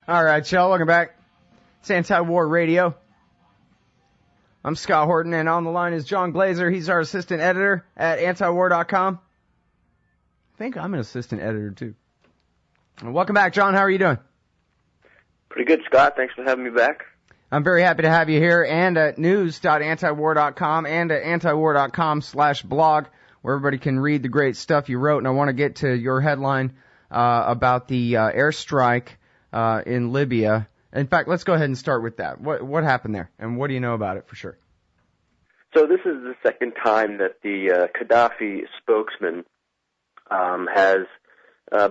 All right, y'all, welcome back. It's Anti-War Radio. I'm Scott Horton, and on the line is John Glaser. He's our assistant editor at antiwar.com. I think I'm an assistant editor, too. Welcome back, John. How are you doing? Pretty good, Scott. Thanks for having me back. I'm very happy to have you here, and at news.antiwar.com and at antiwar.com/blog, where everybody can read the great stuff you wrote. And I want to get to your headline about the airstrike in Libya. In fact, let's go ahead and start with that. What happened there, and what do you know about it for sure? So this is the second time that the Qaddafi spokesman has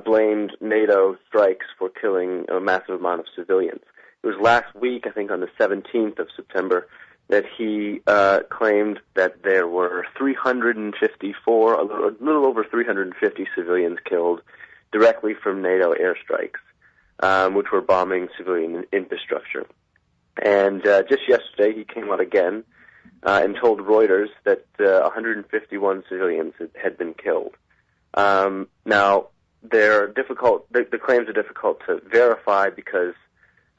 blamed NATO strikes for killing a massive amount of civilians. It was last week, I think on the 17th of September, that he claimed that there were 354, a little over 350 civilians killed directly from NATO airstrikes, which were bombing civilian infrastructure. And just yesterday, he came out again and told Reuters that 151 civilians had been killed. Now, the claims are difficult to verify because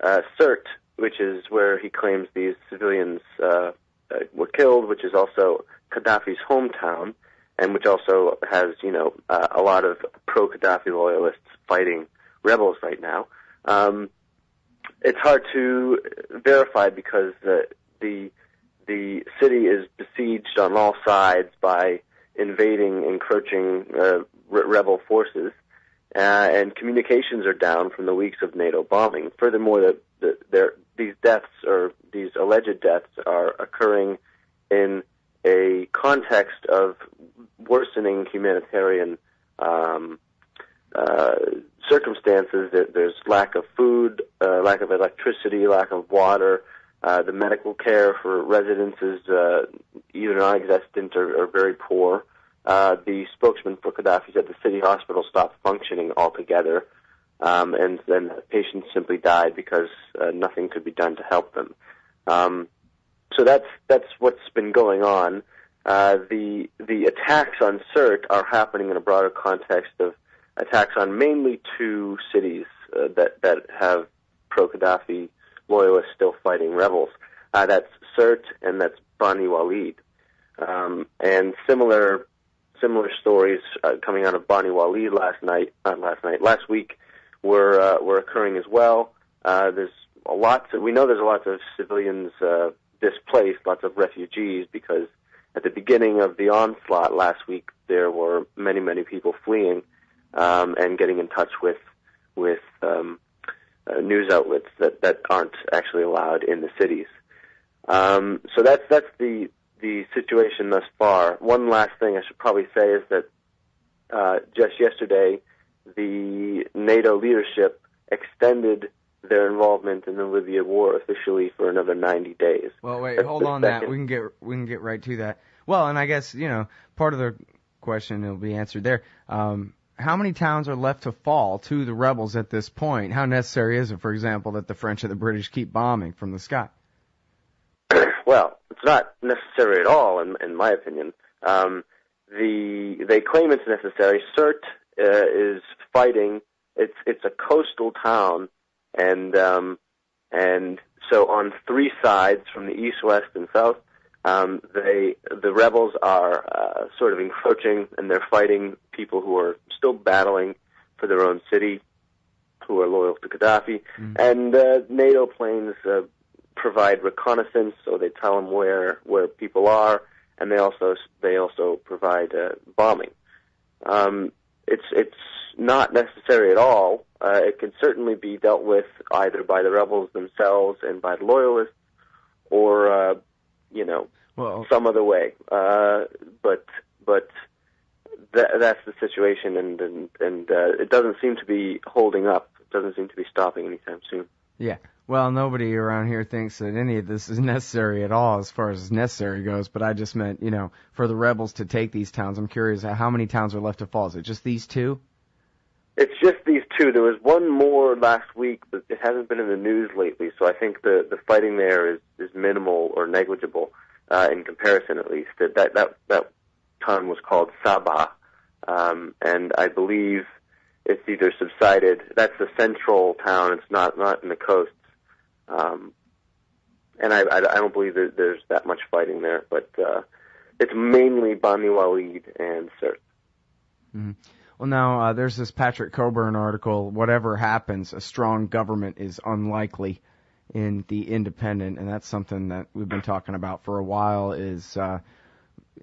Sirte, which is where he claims these civilians were killed, which is also Gaddafi's hometown, and which also has, a lot of pro-Gaddafi loyalists fighting rebels right now. It's hard to verify because the city is besieged on all sides by encroaching rebel forces, and communications are down from the weeks of NATO bombing. Furthermore, these deaths, or these alleged deaths, are occurring in a context of worsening humanitarian circumstances. There's lack of food, lack of electricity, lack of water. The medical care for residents is either non-existent or very poor. The spokesman for Qaddafi said the city hospital stopped functioning altogether, and then patients simply died because nothing could be done to help them. So that's what's been going on. The attacks on Sirte are happening in a broader context of attacks on mainly two cities that have pro-Qaddafi loyalists still fighting rebels. That's Sirte and that's Bani Walid. And similar stories coming out of Bani Walid last week were occurring as well. We know there's lots of civilians displaced, lots of refugees, because at the beginning of the onslaught last week there were many people fleeing and getting in touch with news outlets that aren't actually allowed in the cities. So that's the situation thus far. One last thing I should probably say is that just yesterday the NATO leadership extended their involvement in the Libya war officially for another 90 days. Well, wait, hold on that. We can get right to that. Well, and I guess, part of the question will be answered there. How many towns are left to fall to the rebels at this point? How necessary is it, for example, that the French and the British keep bombing from the sky? Well, it's not necessary at all, in my opinion. They claim it's necessary. Sirte is fighting. It's a coastal town, and so on three sides, from the east, west, and south, the rebels are sort of encroaching, and they're fighting people who are still battling for their own city, who are loyal to Gaddafi. Mm-hmm. And NATO planes provide reconnaissance, so they tell them where people are, and they also provide bombing. It's not necessary at all. It can certainly be dealt with either by the rebels themselves and by the loyalists, or some other way. But that's the situation, and it doesn't seem to be holding up. It doesn't seem to be stopping anytime soon. Yeah. Well, nobody around here thinks that any of this is necessary at all as far as necessary goes, but I just meant, for the rebels to take these towns. I'm curious, how many towns are left to fall? Is it just these two? It's just these two. There was one more last week, but it hasn't been in the news lately, so I think the fighting there is minimal or negligible in comparison, at least. That town was called Sabah, and I believe it's either subsided. That's the central town. It's not in the coasts. And I don't believe that there's that much fighting there, but it's mainly Bani Walid and Sirte. Mm-hmm. Well, now there's this Patrick Coburn article. Whatever happens, a strong government is unlikely in the Independent, and that's something that we've been talking about for a while. Is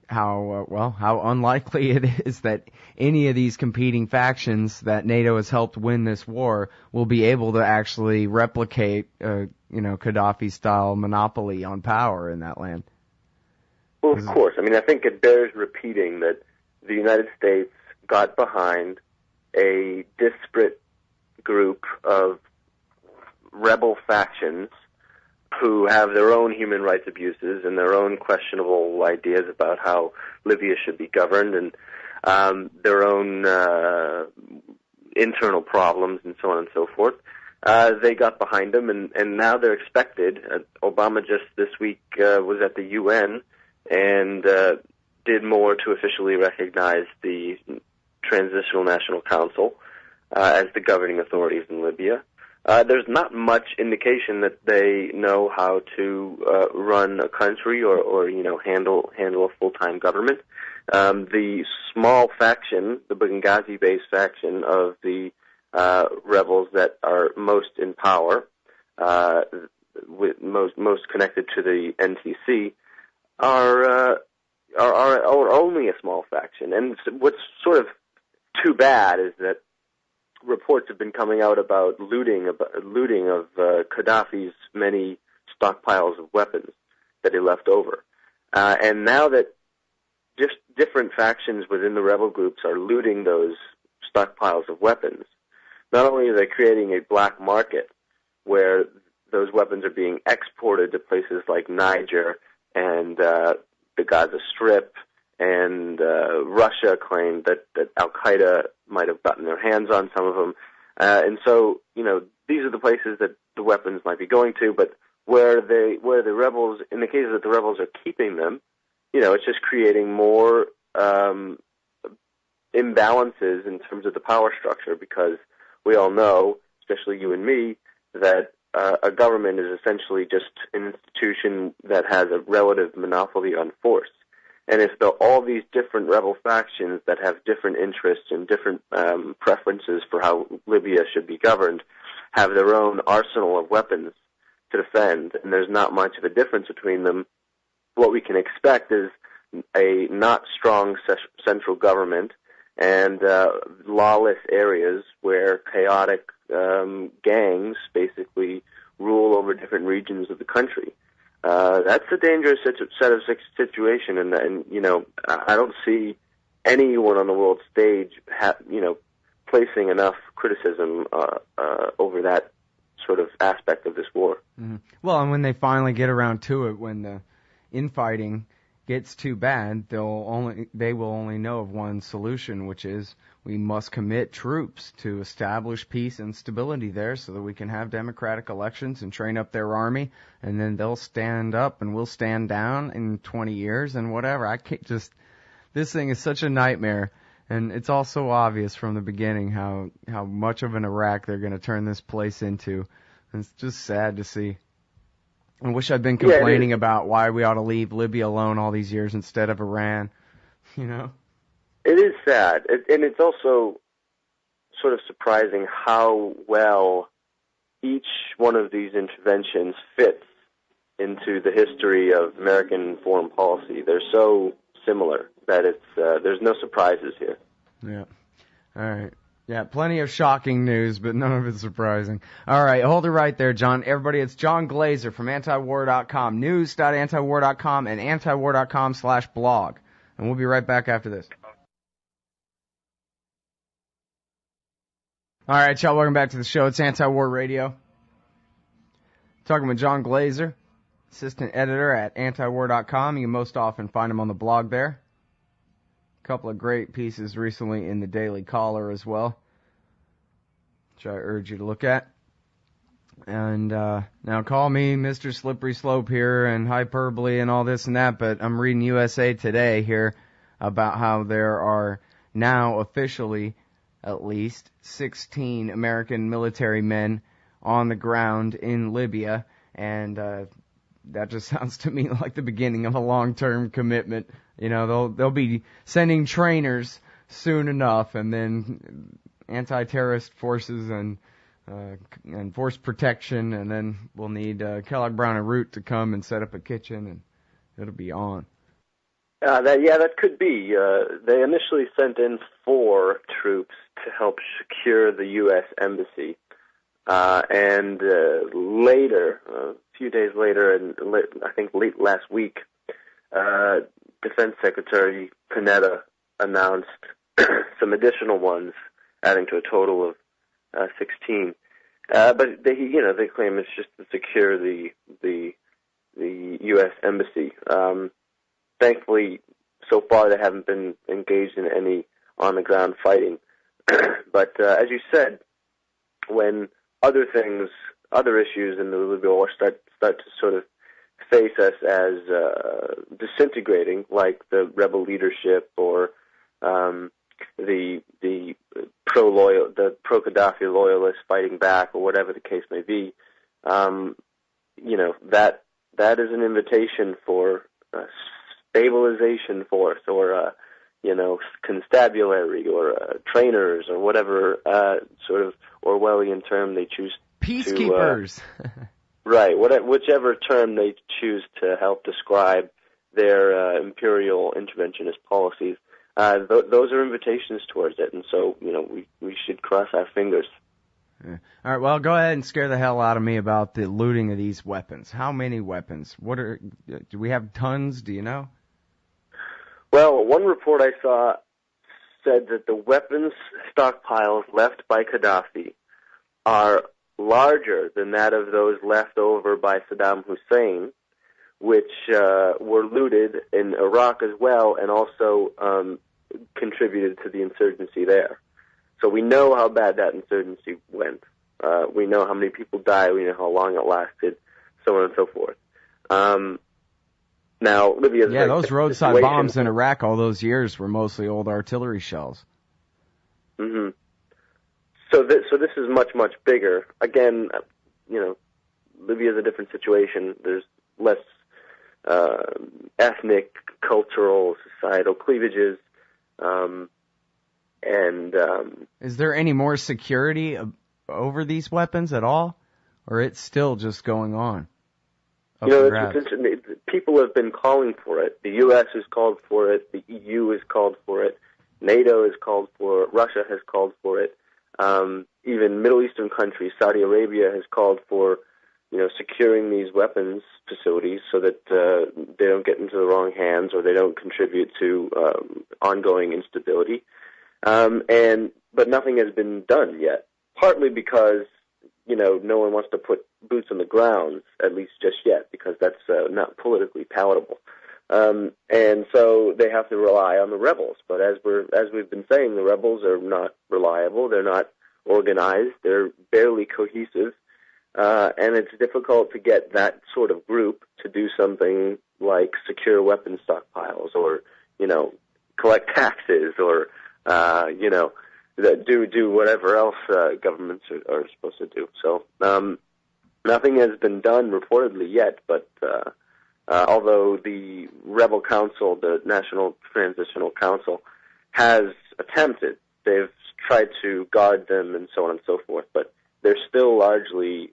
how unlikely it is that any of these competing factions that NATO has helped win this war will be able to actually replicate, Gaddafi-style monopoly on power in that land. Well, of course. I mean, I think it bears repeating that the United States got behind a disparate group of rebel factions who have their own human rights abuses and their own questionable ideas about how Libya should be governed, and their own internal problems and so on and so forth. They got behind them, and now they're expected. Obama just this week was at the UN and did more to officially recognize the Transitional National Council as the governing authorities in Libya. There's not much indication that they know how to run a country or handle a full-time government. The small faction, the Benghazi-based faction of the rebels that are most in power, with most connected to the NTC, are only a small faction. And what's sort of too bad is that reports have been coming out about looting of Qaddafi's many stockpiles of weapons that he left over. And now that just different factions within the rebel groups are looting those stockpiles of weapons, not only are they creating a black market where those weapons are being exported to places like Niger and the Gaza Strip, and Russia claimed that Al-Qaeda might have gotten their hands on some of them. And so, these are the places that the weapons might be going to, but where the rebels, in the case that the rebels are keeping them, it's just creating more imbalances in terms of the power structure, because we all know, especially you and me, that a government is essentially just an institution that has a relative monopoly on force. And if all these different rebel factions that have different interests and different preferences for how Libya should be governed have their own arsenal of weapons to defend, and there's not much of a difference between them, what we can expect is a not strong central government and lawless areas where chaotic gangs basically rule over different regions of the country. That's a dangerous set of situation, and I don't see anyone on the world stage, placing enough criticism over that sort of aspect of this war. Mm-hmm. Well, and when they finally get around to it, when the infighting gets too bad, they will only know of one solution, which is we must commit troops to establish peace and stability there so that we can have democratic elections and train up their army, and then they'll stand up and we'll stand down in 20 years and whatever. This thing is such a nightmare, and it's all so obvious from the beginning how much of an Iraq they're going to turn this place into. And it's just sad to see. I wish I'd been complaining about why we ought to leave Libya alone all these years instead of Iran, It is sad, and it's also sort of surprising how well each one of these interventions fits into the history of American foreign policy. They're so similar that there's no surprises here. Yeah. All right. Yeah, plenty of shocking news, but none of it surprising. All right, hold it right there, John. Everybody, it's John Glaser from antiwar.com, news.antiwar.com, and antiwar.com/blog. And we'll be right back after this. All right, y'all, welcome back to the show. It's Anti-War Radio. Talking with John Glaser, assistant editor at antiwar.com. You can most often find him on the blog there. A couple of great pieces recently in the Daily Caller as well, which I urge you to look at. And now call me Mr. Slippery Slope here and hyperbole and all this and that, but I'm reading USA Today here about how there are now officially at least 16 American military men on the ground in Libya, and that just sounds to me like the beginning of a long-term commitment. You know, they'll be sending trainers soon enough, and then anti-terrorist forces and force protection, and then we'll need Kellogg Brown and Root to come and set up a kitchen, and it'll be on. That could be. They initially sent in 4 troops to help secure the U.S. embassy, and later, a few days later, and I think late last week, Defense Secretary Panetta announced some additional ones, adding to a total of 16. But they claim it's just to secure the U.S. embassy. Thankfully, so far they haven't been engaged in any on-the-ground fighting. But as you said, when other issues in the Libya war start to sort of face us as disintegrating, like the rebel leadership or the pro-Gaddafi loyalists fighting back, or whatever the case may be, that is an invitation for stabilization force, or constabulary, or trainers, or whatever sort of Orwellian term they choose. Peacekeepers. Right, whichever term they choose to help describe their imperial interventionist policies. Those are invitations towards it, and so we should cross our fingers. Yeah. All right, well, go ahead and scare the hell out of me about the looting of these weapons. How many weapons? Do we have tons? Do you know? Well, one report I saw said that the weapons stockpiles left by Gaddafi are larger than that of those left over by Saddam Hussein, which were looted in Iraq as well, and also contributed to the insurgency there. So we know how bad that insurgency went. We know how many people died. We know how long it lasted, so on and so forth. Now, Libya is those roadside bombs in Iraq all those years were mostly old artillery shells. Mm-hmm. So this is much, much bigger. Again, Libya is a different situation. There's less ethnic, cultural, societal cleavages. Is there any more security over these weapons at all? Or it's still just going on? People have been calling for it. The U.S. has called for it. The EU has called for it. NATO has called for it. Russia has called for it. Even Middle Eastern countries, Saudi Arabia has called for, securing these weapons facilities so that they don't get into the wrong hands or they don't contribute to ongoing instability. But nothing has been done yet, partly because, no one wants to put boots on the ground, at least just yet, because that's not politically palatable. And so they have to rely on the rebels. But as we've been saying, the rebels are not reliable. They're not organized. They're barely cohesive. And it's difficult to get that sort of group to do something like secure weapons stockpiles or, collect taxes or, do whatever else governments are supposed to do. So nothing has been done reportedly yet, but although the Rebel Council, the National Transitional Council, has attempted, they've tried to guard them and so on and so forth, but they're still largely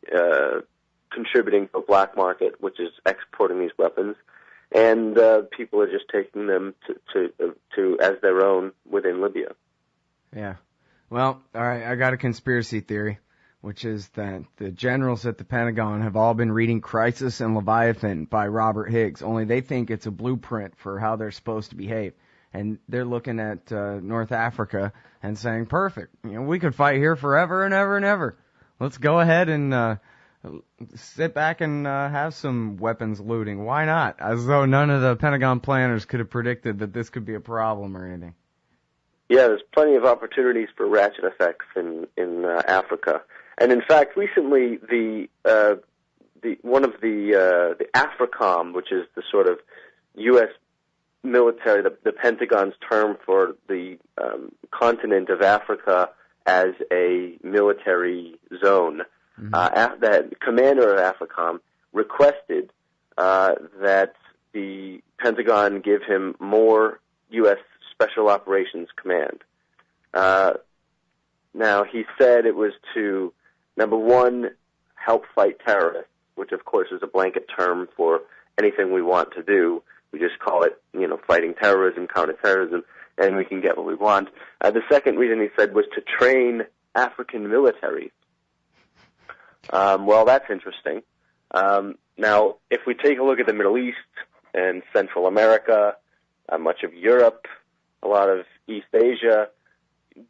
contributing to the black market, which is exporting these weapons, and people are just taking them to as their own within Libya. Yeah. Well, all right, I got a conspiracy theory, which is that the generals at the Pentagon have all been reading Crisis and Leviathan by Robert Higgs, only they think it's a blueprint for how they're supposed to behave. And they're looking at North Africa and saying, perfect, we could fight here forever and ever and ever. Let's go ahead and sit back and have some weapons looting. Why not? As though none of the Pentagon planners could have predicted that this could be a problem or anything. Yeah, there's plenty of opportunities for ratchet effects in Africa. And in fact, recently the AFRICOM, which is the sort of U.S. military, the Pentagon's term for the continent of Africa as a military zone. Mm-hmm. The commander of AFRICOM requested that the Pentagon give him more U.S. Special Operations Command. Now, he said it was to, number one, help fight terrorists, which of course is a blanket term for anything we want to do. We just call it, fighting terrorism, counterterrorism, and we can get what we want. The second reason he said was to train African militaries. Well, that's interesting. Now, if we take a look at the Middle East and Central America, much of Europe, a lot of East Asia,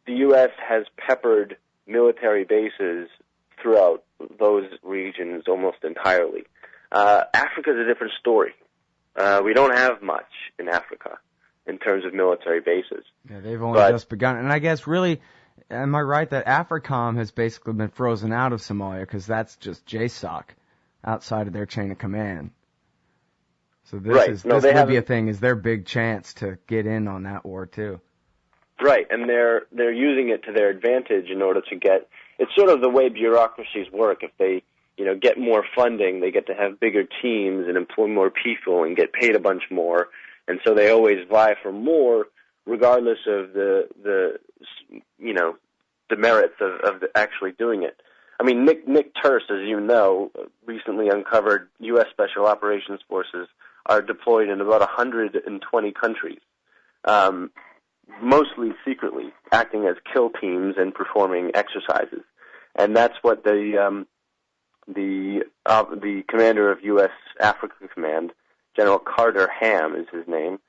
the U.S. has peppered military bases throughout those regions almost entirely. Africa is a different story. We don't have much in Africa in terms of military bases. Yeah, they've only just begun. And I guess really, am I right that AFRICOM has basically been frozen out of Somalia because that's just JSOC outside of their chain of command? So this Libya thing is their big chance to get in on that war too. Right, and they're using it to their advantage in order to get. It's sort of the way bureaucracies work. If they get more funding, they get to have bigger teams and employ more people and get paid a bunch more, and so they always vie for more, regardless of the merits of actually doing it. I mean, Nick Turse, as you know, recently uncovered U.S. Special Operations Forces are deployed in about 120 countries, mostly secretly, acting as kill teams and performing exercises. And that's what the commander of U.S. Africa Command, General Carter Ham is his name.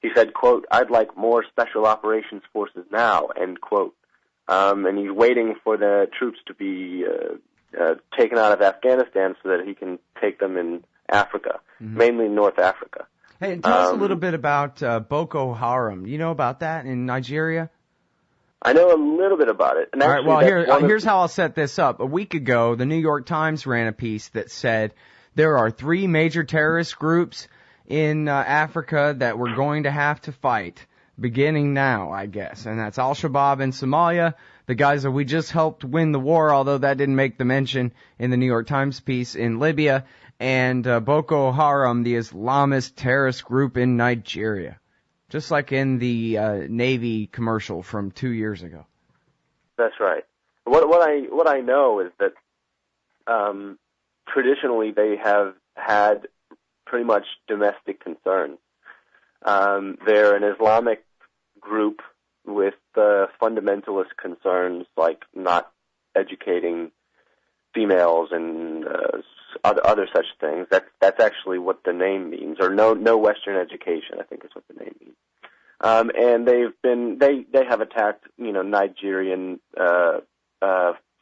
He said, quote, "I'd like more Special Operations Forces now," end quote. And he's waiting for the troops to be taken out of Afghanistan so that he can take them in Africa, mainly North Africa. Hey, and tell us a little bit about Boko Haram. You know about that in Nigeria? I know a little bit about it. And all right, well, here's how I'll set this up. A week ago, the New York Times ran a piece that said there are 3 major terrorist groups in Africa that we're going to have to fight, beginning now, I guess. And that's Al-Shabaab in Somalia, the guys that we just helped win the war, although that didn't make the mention in the New York Times piece, in Libya, and Boko Haram, the Islamist terrorist group in Nigeria. Just like in the Navy commercial from 2 years ago. That's right. What I know is that traditionally they have had pretty much domestic concerns. They're an Islamic group with fundamentalist concerns like not educating females and other such things. That's actually what the name means, or no Western education, I think is what the name means. And they have attacked Nigerian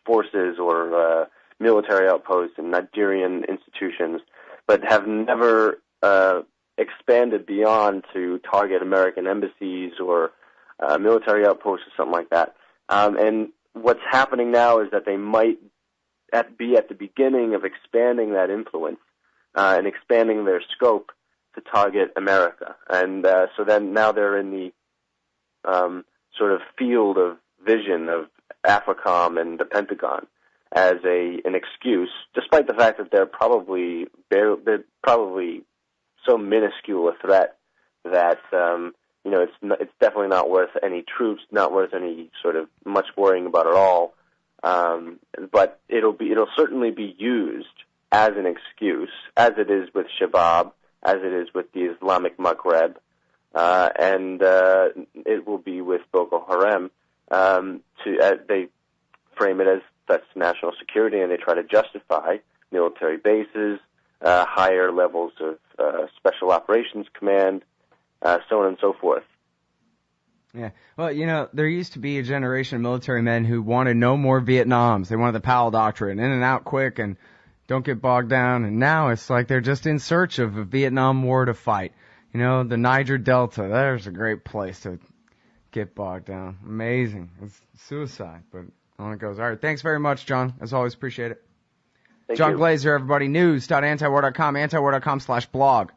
forces or military outposts and Nigerian institutions, but have never expanded beyond to target American embassies or military outposts or something like that. And what's happening now is that they might be at the beginning of expanding that influence and expanding their scope to target America. And so then now they're in the sort of field of vision of AFRICOM and the Pentagon as an excuse, despite the fact that they're probably so minuscule a threat that it's definitely not worth any troops, not worth any sort of much worrying about at all. But it'll certainly be used as an excuse, as it is with Shabab, as it is with the Islamic Maghreb, and it will be with Boko Haram. They frame it as that's national security, and they try to justify military bases, higher levels of special operations command, so on and so forth. Yeah. Well, there used to be a generation of military men who wanted no more Vietnams. They wanted the Powell Doctrine, in and out quick and don't get bogged down. And now it's like they're just in search of a Vietnam War to fight. The Niger Delta, there's a great place to get bogged down. Amazing. It's suicide, but on it goes. All right. Thanks very much, John. As always, appreciate it. Thank John you. Glaser, everybody. News.antiwar.com, antiwar.com/blog.